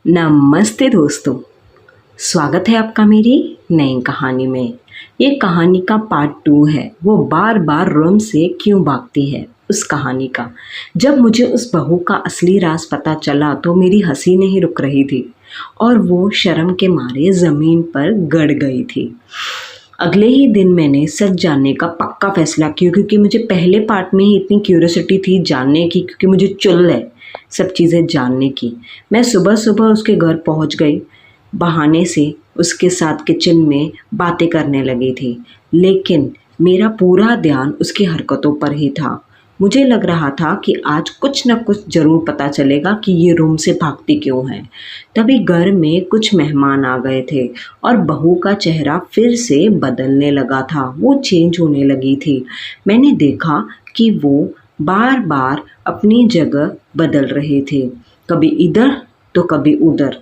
नमस्ते दोस्तों, स्वागत है आपका मेरी नई कहानी में। ये कहानी का पार्ट 2 है। वो बार बार रूम से क्यों भागती है, उस कहानी का। जब मुझे उस बहू का असली राज पता चला तो मेरी हंसी नहीं रुक रही थी और वो शर्म के मारे ज़मीन पर गड़ गई थी। अगले ही दिन मैंने सच जानने का पक्का फैसला किया, क्योंकि मुझे पहले पार्ट में ही इतनी क्यूरियोसिटी थी जानने की, क्योंकि मुझे चुल है सब चीज़ें जानने की। मैं सुबह सुबह उसके घर पहुंच गई। बहाने से उसके साथ किचन में बातें करने लगी थी, लेकिन मेरा पूरा ध्यान उसकी हरकतों पर ही था। मुझे लग रहा था कि आज कुछ न कुछ ज़रूर पता चलेगा कि ये रूम से भागती क्यों है। तभी घर में कुछ मेहमान आ गए थे और बहू का चेहरा फिर से बदलने लगा था। वो चेंज होने लगी थी। मैंने देखा कि वो बार बार अपनी जगह बदल रहे थे, कभी इधर तो कभी उधर।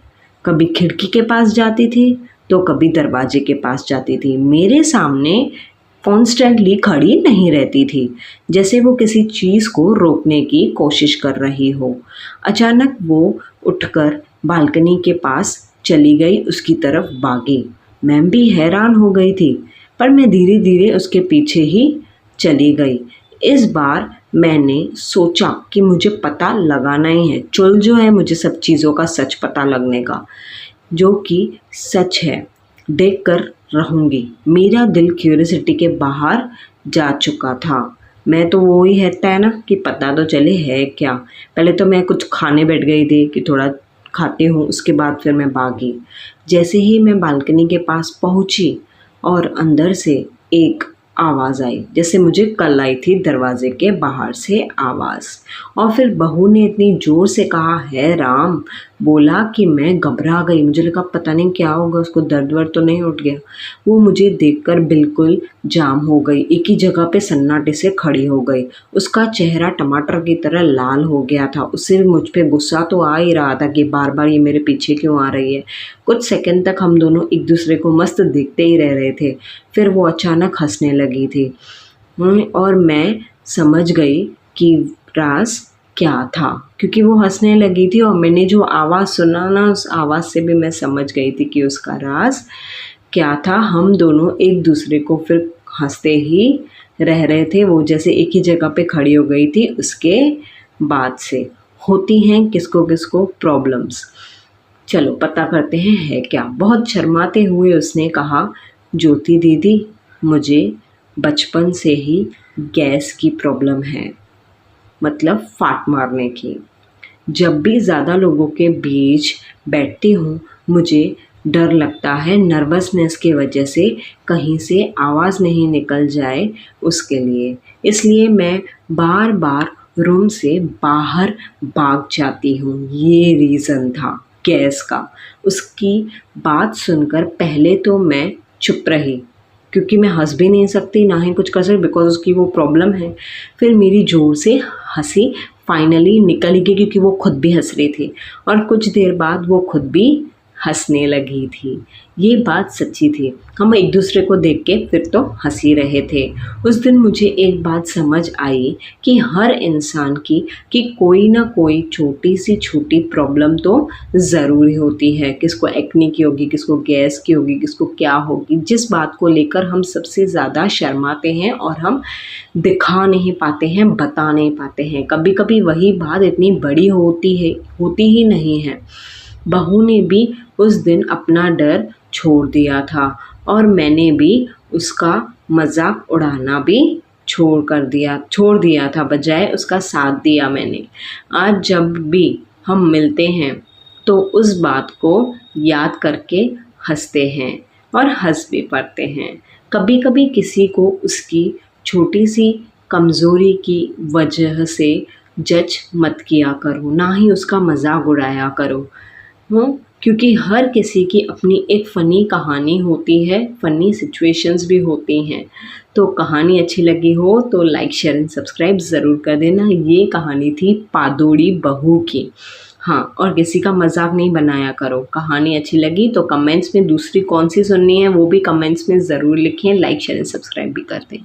कभी खिड़की के पास जाती थी तो कभी दरवाजे के पास जाती थी। मेरे सामने कॉन्स्टेंटली खड़ी नहीं रहती थी, जैसे वो किसी चीज़ को रोकने की कोशिश कर रही हो। अचानक वो उठकर बालकनी के पास चली गई, उसकी तरफ भागी। मैं भी हैरान हो गई थी, पर मैं धीरे धीरे उसके पीछे ही चली गई। इस बार मैंने सोचा कि मुझे पता लगाना ही है। चुल जो है मुझे सब चीज़ों का सच पता लगने का, जो कि सच है। देख कर रहूँगी। मेरा दिल क्यूरियोसिटी के बाहर जा चुका था। मैं तो वो ही रहता है ना कि पता तो चले है क्या। पहले तो मैं कुछ खाने बैठ गई थी कि थोड़ा खाती हूँ, उसके बाद फिर मैं भागी। जैसे ही मैं बालकनी के पास पहुँची और अंदर से एक आवाज़ आई, जैसे मुझे कल आई थी दरवाजे के बाहर से आवाज़। और फिर बहू ने इतनी ज़ोर से कहा, है राम, बोला कि मैं घबरा गई। मुझे लगा पता नहीं क्या होगा, उसको दर्द वर्द तो नहीं उठ गया। वो मुझे देखकर बिल्कुल जाम हो गई, एक ही जगह पे सन्नाटे से खड़ी हो गई। उसका चेहरा टमाटर की तरह लाल हो गया था। उससे मुझ पे गुस्सा तो आ ही रहा था कि बार बार ये मेरे पीछे क्यों आ रही है। कुछ सेकंड तक हम दोनों एक दूसरे को मस्त देखते ही रह रहे थे। फिर वो अचानक हंसने लगी थी और मैं समझ गई कि राज क्या था, क्योंकि वो हंसने लगी थी और मैंने जो आवाज़ सुना ना, उस आवाज़ से भी मैं समझ गई थी कि उसका राज क्या था। हम दोनों एक दूसरे को फिर हंसते ही रह रहे थे। वो जैसे एक ही जगह पे खड़ी हो गई थी। उसके बाद से होती हैं किसको किसको प्रॉब्लम्स। चलो पता करते हैं है क्या। बहुत शर्माते हुए उसने कहा, ज्योति दीदी, मुझे बचपन से ही गैस की प्रॉब्लम है, मतलब फाट मारने की। जब भी ज़्यादा लोगों के बीच बैठती हूँ मुझे डर लगता है, नर्वसनेस की वजह से कहीं से आवाज़ नहीं निकल जाए उसके लिए। इसलिए मैं बार बार रूम से बाहर भाग जाती हूँ। ये रीज़न था गैस का। उसकी बात सुनकर पहले तो मैं चुप रही, क्योंकि मैं हंस भी नहीं सकती ना ही कुछ कर सकती, बिकॉज उसकी वो प्रॉब्लम है। फिर मेरी ज़ोर से हंसी फाइनली निकल गई, क्योंकि वो खुद भी हंस रही थी और कुछ देर बाद वो खुद भी हंसने लगी थी। ये बात सच्ची थी। हम एक दूसरे को देख के फिर तो हंस ही रहे थे। उस दिन मुझे एक बात समझ आई कि हर इंसान की कोई ना कोई छोटी सी छोटी प्रॉब्लम तो ज़रूरी होती है। किसको एक्ने की होगी, किसको गैस की होगी, किसको क्या होगी। जिस बात को लेकर हम सबसे ज़्यादा शर्माते हैं और हम दिखा नहीं पाते हैं, बता नहीं पाते हैं। कभी कभी वही बात इतनी बड़ी होती ही नहीं है। बहू ने भी उस दिन अपना डर छोड़ दिया था और मैंने भी उसका मजाक उड़ाना भी छोड़ दिया था, बजाय उसका साथ दिया मैंने। आज जब भी हम मिलते हैं तो उस बात को याद करके हंसते हैं और हंस भी पड़ते हैं। कभी कभी किसी को उसकी छोटी सी कमज़ोरी की वजह से जज मत किया करो, ना ही उसका मजाक उड़ाया करो। क्योंकि हर किसी की अपनी एक फ़नी कहानी होती है, फ़नी सिचुएशंस भी होती हैं। तो कहानी अच्छी लगी हो तो लाइक, शेयर एंड सब्सक्राइब ज़रूर कर देना। ये कहानी थी पादोड़ी बहू की। हाँ, और किसी का मजाक नहीं बनाया करो। कहानी अच्छी लगी तो कमेंट्स में दूसरी कौन सी सुननी है वो भी कमेंट्स में ज़रूर लिखें। लाइक, शेयर एंड सब्सक्राइब भी कर दें।